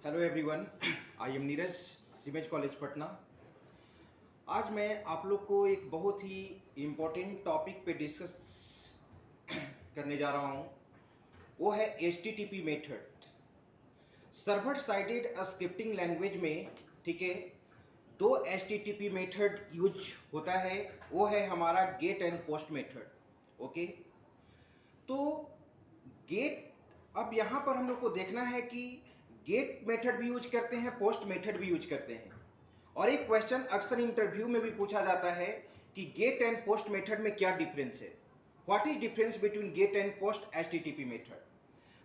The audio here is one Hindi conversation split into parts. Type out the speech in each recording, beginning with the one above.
Hello everyone, I am Neeraj, CIMAGE college Patna. आज मैं आप लोग को एक बहुत ही इम्पोर्टेंट टॉपिक पे डिस्कस करने जा रहा हूँ। वो है HTTP method. Server sided scripting language में, ठीक है, दो HTTP मेथड यूज होता है। वो है हमारा get and post method. Okay, तो गेट, अब यहाँ पर हम लोग को देखना है कि गेट मेथड भी यूज करते हैं, पोस्ट मेथड भी यूज करते हैं। और एक क्वेश्चन अक्सर इंटरव्यू में भी पूछा जाता है कि गेट एंड पोस्ट मेथड में क्या डिफरेंस है, what is difference between get and post HTTP method.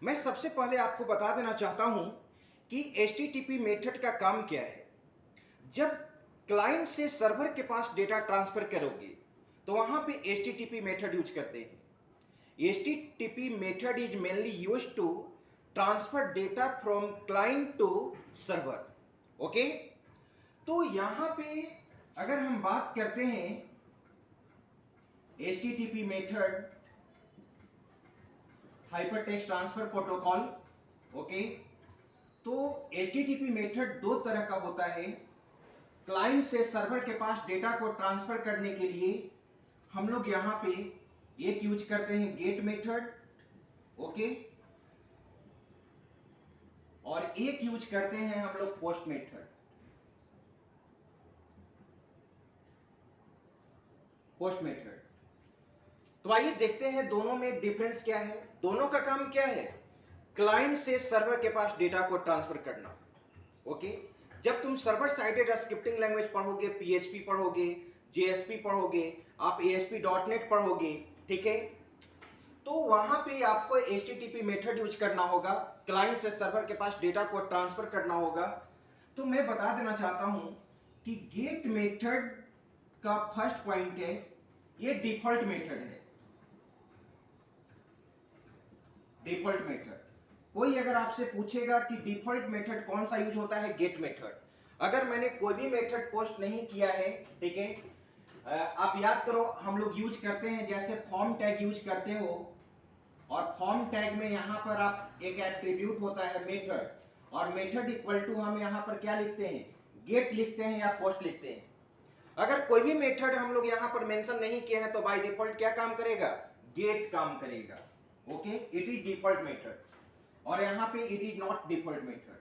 मैं सबसे पहले आपको बता देना चाहता हूं कि HTTP मेथड का काम क्या है। जब क्लाइंट से सर्वर के पास डेटा ट्रांसफर करोगे तो वहां पे HTTP मेथड यूज करते हैं। HTTP method is mainly used to transfer data from client to server. Okay, तो यहां पे अगर हम बात करते हैं HTTP method, hyper text transfer protocol. Okay, तो HTTP मेथड दो तरह का होता है। क्लाइंट से सर्वर के पास डेटा को ट्रांसफर करने के लिए हम लोग यहां पे एक यूज करते हैं गेट मेथड, ओके, और एक यूज करते हैं हम लोग पोस्ट मेथड। पोस्ट मेथड, तो आइए देखते हैं दोनों में डिफरेंस क्या है। दोनों का काम क्या है? क्लाइंट से सर्वर के पास डेटा को ट्रांसफर करना। ओके, जब तुम सर्वर साइडेड स्क्रिप्टिंग लैंग्वेज पढ़ोगे, PHP पढ़ोगे, JSP पढ़ोगे, आप ASP.NET पढ़ोगे, ठीक है, तो वहां पे आपको HTTP मेथड यूज करना होगा, क्लाइंट से सर्वर के पास डेटा को ट्रांसफर करना होगा। तो मैं बता देना चाहता हूं कि गेट मेथड का फर्स्ट पॉइंट है, ये डिफॉल्ट मेथड है। डिफॉल्ट मेथड, कोई अगर आपसे पूछेगा कि डिफॉल्ट मेथड कौन सा यूज होता है, गेट मेथड। अगर मैंने कोई भी मेथड पोस्ट नहीं किया है, ठीक है, आप याद करो हम लोग यूज करते हैं, जैसे फॉर्म टैग यूज करते हो, और फॉर्म टैग में यहां पर आप एक एट्रीब्यूट होता है मेथड, और मेथड इक्वल टू हम यहां पर क्या लिखते हैं, गेट लिखते हैं या पोस्ट लिखते हैं। अगर कोई भी मेथड हम लोग यहां पर मेंशन नहीं किया है तो बाय डिफॉल्ट क्या काम करेगा, गेट काम करेगा। Okay, it is default method, और यहां पे it is not default method,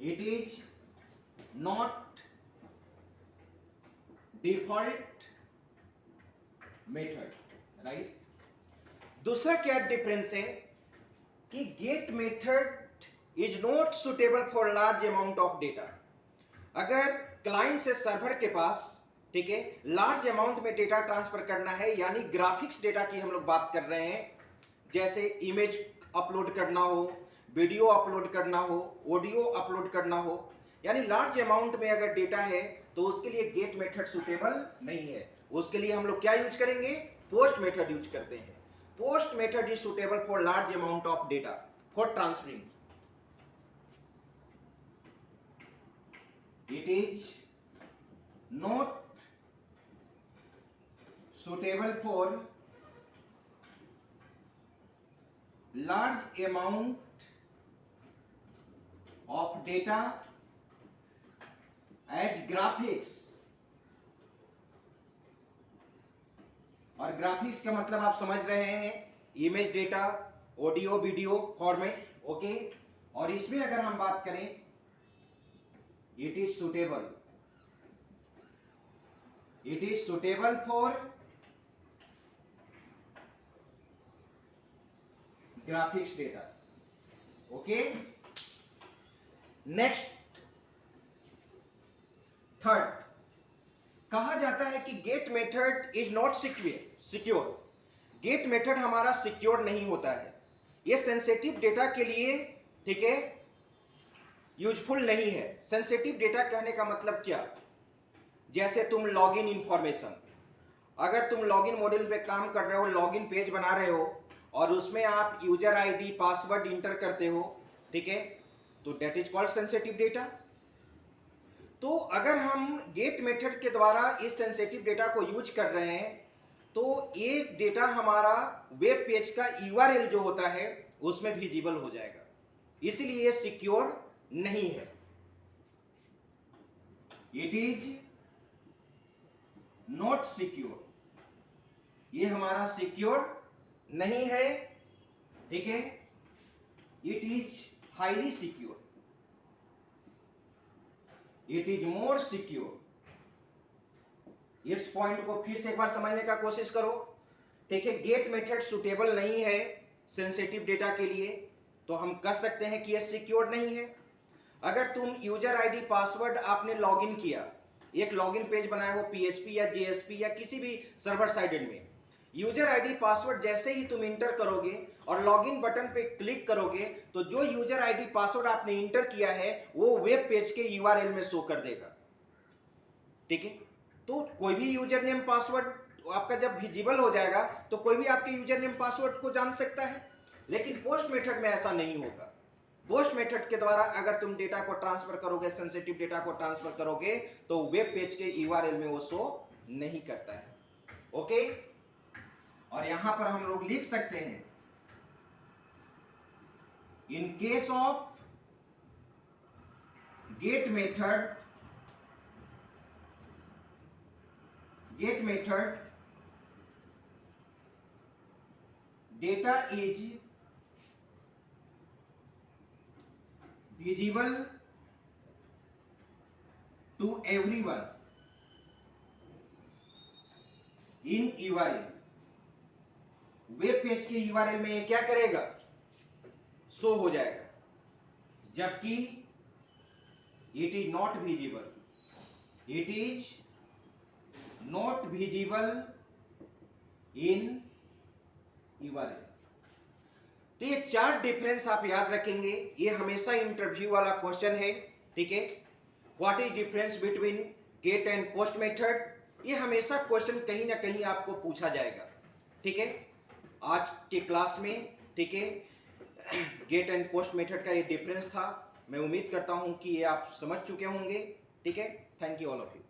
it is not default method, right. दूसरा क्या डिफरेंस है कि get method is not suitable for large amount of data. अगर क्लाइंट से सर्वर के पास, ठीक है, लार्ज अमाउंट में डेटा ट्रांसफर करना है, यानी ग्राफिक्स डेटा की हम लोग बात कर रहे हैं, जैसे इमेज अपलोड करना हो, वीडियो अपलोड करना हो, ऑडियो अपलोड करना हो, यानी लार्ज अमाउंट में अगर डेटा है तो उसके लिए गेट मेथड सुटेबल नहीं है। उसके लिए हम लोग क्या यूज करेंगे, पोस्ट मेथड यूज करते हैं। Post method is suitable for large amount of data for transferring. It is not suitable for large amount of data as graphics। और ग्राफिक्स का मतलब आप समझ रहे हैं, image data, audio video format. Okay, और इसमें अगर हम बात करें, it is suitable for graphics data। Okay, next, third, कहा जाता है कि get method is not secure. Get method हमारा सिक्योर नहीं होता है, ये सेंसिटिव डेटा के लिए, ठीक है, यूजफुल नहीं है। सेंसिटिव डेटा कहने का मतलब क्या, जैसे तुम लॉगिन इंफॉर्मेशन, अगर तुम लॉगिन मॉड्यूल पे काम कर रहे हो, लॉगिन पेज बना रहे हो, और उसमें आप यूजर आईडी पासवर्ड इंटर करते हो, ठीक है, तो that is called sensitive data. तो अगर हम गेट मेथड के द्वारा इस सेंसिटिव डेटा को यूज कर रहे हैं तो ये डेटा हमारा वेब पेज का URL जो होता है उसमें विजिबल हो जाएगा। इसलिए ये सिक्योर नहीं है। इट इज नॉट सिक्योर, ये हमारा सिक्योर नहीं है, ठीक है। It is highly secure, it is more secure. इस पॉइंट को फिर से एक बार समझने का कोशिश करो, ठीक है। गेट मेथड सुटेबल नहीं है सेंसिटिव डेटा के लिए, तो हम कह सकते हैं कि यह सिक्योर नहीं है। अगर तुम यूजर आईडी पासवर्ड आपने लॉगिन किया, एक लॉगिन पेज बनाए हो पीएचपी या जेएसपी या किसी भी सर्वर साइडेड में, यूजर आईडी पासवर्ड जैसे ही तुम इंटर करोगे और लॉगिन बटन पे क्लिक करोगे तो जो यूजर आईडी पासवर्ड आपने इंटर किया है वो वेब पेज के यूआरएल में शो कर देगा, ठीक है। तो कोई भी यूजर नेम पासवर्ड आपका जब विजिबल हो जाएगा तो कोई भी आपके यूजर नेम पासवर्ड को जान सकता है, लेकिन पोस्ट मेथड में ऐसा नहीं होगा। पोस्ट मेथड के द्वारा अगर तुम डेटा को ट्रांसफर करोगे, सेंसिटिव डेटा को ट्रांसफर करोगे, तो वेब पेज के यूआरएल में वो शो नहीं करता है, ओके। और यहां पर हम लोग लिख सकते हैं, in case of get method data is visible to everyone in URL। Web page के URL में ये क्या करेगा, शो हो जाएगा, जबकि it is not visible, it is not visible in URL। तो ये 4 डिफरेंस आप याद रखेंगे, ये हमेशा इंटरव्यू वाला क्वेश्चन है, ठीक है। What is difference between get and post method, ये हमेशा क्वेश्चन कहीं ना कहीं आपको पूछा जाएगा, ठीक है। आज के क्लास में, ठीक है, गेट एंड पोस्ट मेथड का ये डिफरेंस था। मैं उम्मीद करता हूं कि ये आप समझ चुके होंगे, ठीक है। Thank you all of you.